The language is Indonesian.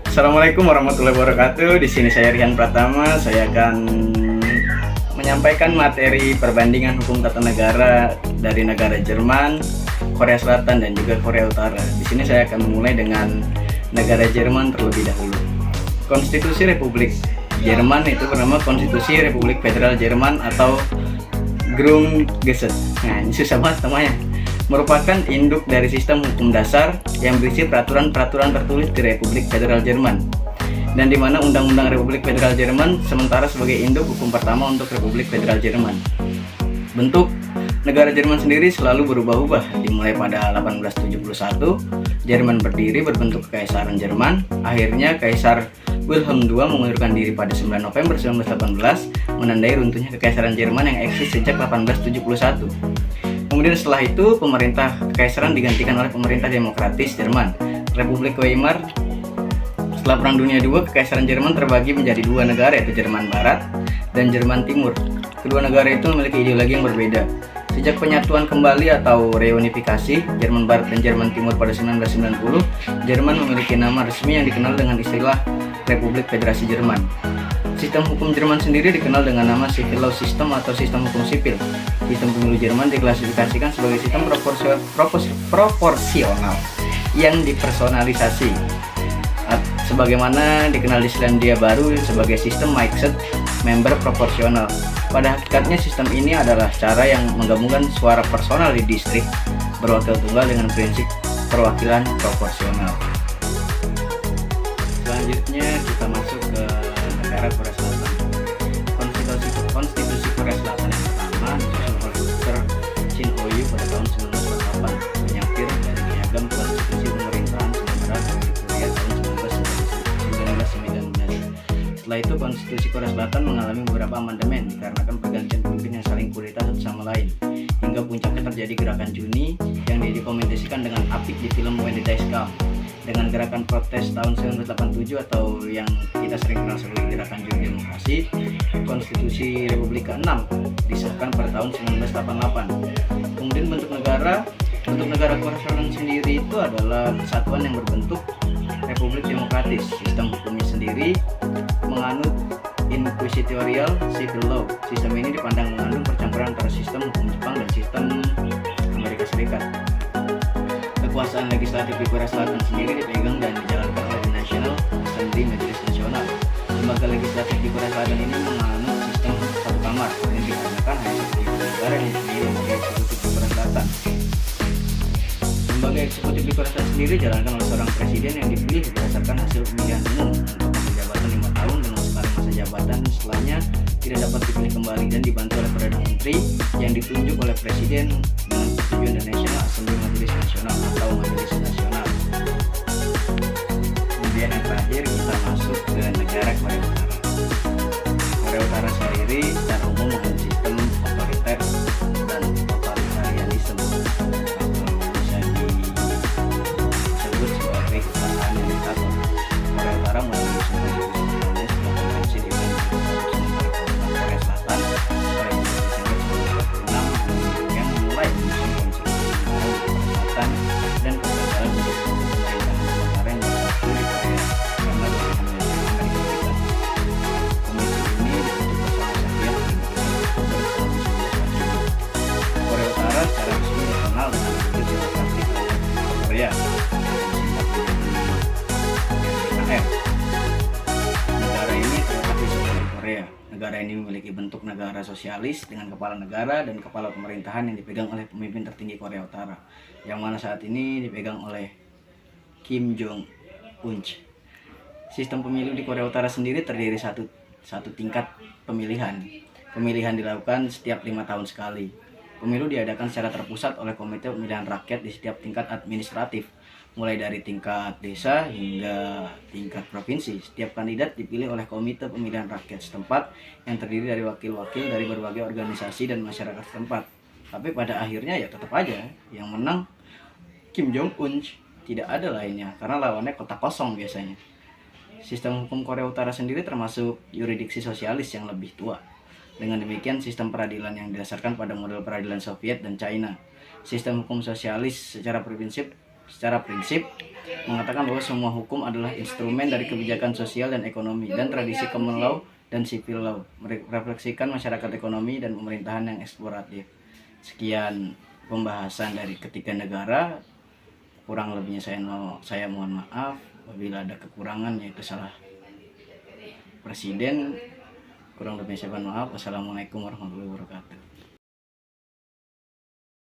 Assalamualaikum warahmatullahi wabarakatuh. Di sini saya Rihan Pratama. Saya akan menyampaikan materi perbandingan hukum tata negara dari negara Jerman, Korea Selatan, dan juga Korea Utara. Di sini saya akan memulai dengan negara Jerman terlebih dahulu. Konstitusi Republik Jerman itu bernama Konstitusi Republik Federal Jerman atau Grundgesetz. Nah, ini susah banget namanya. Merupakan induk dari sistem hukum dasar yang berisi peraturan-peraturan tertulis di Republik Federal Jerman, dan di mana Undang-Undang Republik Federal Jerman sementara sebagai induk hukum pertama untuk Republik Federal Jerman. Bentuk negara Jerman sendiri selalu berubah-ubah. Dimulai pada 1871, Jerman berdiri berbentuk Kekaisaran Jerman. Akhirnya Kaisar Wilhelm II mengundurkan diri pada 9 November 1918, menandai runtuhnya Kekaisaran Jerman yang eksis sejak 1871. Kemudian setelah itu, pemerintah kekaisaran digantikan oleh pemerintah demokratis Jerman, Republik Weimar. Setelah Perang Dunia II, Kekaisaran Jerman terbagi menjadi dua negara, yaitu Jerman Barat dan Jerman Timur. Kedua negara itu memiliki ideologi yang berbeda. Sejak penyatuan kembali atau reunifikasi Jerman Barat dan Jerman Timur pada 1990, Jerman memiliki nama resmi yang dikenal dengan istilah Republik Federasi Jerman. Sistem hukum Jerman sendiri dikenal dengan nama Civil Law System atau sistem hukum sipil. Sistem pemilu Jerman diklasifikasikan sebagai sistem proporsional yang dipersonalisasi, sebagaimana dikenal di Selandia Baru sebagai sistem mixed member proporsional. Pada hakikatnya sistem ini adalah cara yang menggabungkan suara personal di distrik berwakil tunggal dengan prinsip perwakilan proporsional. Selanjutnya kita masuk ke negara Korea Selatan. Konstitusi Korea Selatan yang pertama disusun oleh Dr. Shin Oh-yu pada tahun 1948, menyatir dari piagam konstitusi pemerintahan sementara dari Korea tahun 1919. Setelah itu konstitusi Korea Selatan mengalami beberapa amandemen dikarenakan pergantian pemimpin yang saling kudeta satu sama lain, hingga puncaknya terjadi gerakan Juni yang didokumentasikan dengan apik di film When the Dice Come. Dengan gerakan protes tahun 1987 atau yang kita sering kenal sebagai gerakan Juni Demokrasi, Konstitusi Republik ke-6 disahkan pada tahun 1988. Kemudian bentuk negara Korea Selatan sendiri itu adalah kesatuan yang berbentuk Republik Demokratis. Sistem hukumnya sendiri menganut inquisitorial civil law. Sistem ini dipandang mengandung percampuran antara sistem hukum Jepang dan sistem Amerika Serikat. Kekuasaan legislatif di Korea Selatan sendiri dipegang dan dijalankan oleh National Assembly Majelis Nasional. Lembaga legislatif di Korea Selatan ini menganut sistem satu kamar, yang dikarenakan hanya satu negara yang sendiri lembaga eksekutif di Korea Selatan. Lembaga eksekutif di Korea Selatan sendiri dijalankan oleh seorang presiden yang dipilih berdasarkan hasil pemilihan umum untuk masa jabatan 5 tahun dengan sekali masa jabatan setelahnya tidak dapat dipilih kembali, dan dibantu oleh Perdana Menteri yang ditunjuk oleh presiden dengan persetujuan dari National Assembly Majelis Nasional atau Majelis Nasional. Kemudian yang terakhir kita masuk ke negara Korea Utara. Korea Utara sendiri secara umum menganut sistem otoriter dan totalitarianisme, atau bisa disebut sebagai kekuasaan yang diktator. Korea Utara mulai menyusun konstitusi setelah konvensi di Korea Selatan pada 1946 yang mulai menyusun konstitusi Korea Selatan dan kegagalan untuk pemerintahan sementara yang berlaku di Korea karena dorongan dari Amerika Serikat. Komisi ini dibentuk bersama Soviet Korea Utara secara resmi dikenal dengan Republik Demokratik Korea, disingkat menjadi KR. Negara ini terletak di seluruh Korea. Negara ini memiliki bentuk negara sosialis dengan kepala negara dan kepala pemerintahan yang dipegang oleh pemimpin tertinggi Korea Utara, yang mana saat ini dipegang oleh Kim Jong-un. Sistem pemilu di Korea Utara sendiri terdiri satu tingkat pemilihan. Pemilihan dilakukan setiap 5 tahun sekali. Pemilu diadakan secara terpusat oleh Komite Pemilihan Rakyat di setiap tingkat administratif, mulai dari tingkat desa hingga tingkat provinsi. Setiap kandidat dipilih oleh Komite Pemilihan Rakyat setempat yang terdiri dari wakil-wakil dari berbagai organisasi dan masyarakat setempat. Tapi pada akhirnya ya tetap aja yang menang Kim Jong-un, tidak ada lainnya karena lawannya kota kosong biasanya. Sistem hukum Korea Utara sendiri termasuk yurisdiksi sosialis yang lebih tua. Dengan demikian, sistem peradilan yang didasarkan pada model peradilan Soviet dan China. Sistem hukum sosialis secara prinsip secara prinsip mengatakan bahwa semua hukum adalah instrumen dari kebijakan sosial dan ekonomi dan tradisi common law dan civil law, merefleksikan masyarakat ekonomi dan pemerintahan yang eksploratif. Sekian pembahasan dari ketiga negara. Kurang lebihnya saya mohon maaf apabila ada kekurangan, yaitu salah presiden. Kurang lebihnya saya mohon maaf. Wassalamualaikum warahmatullahi wabarakatuh.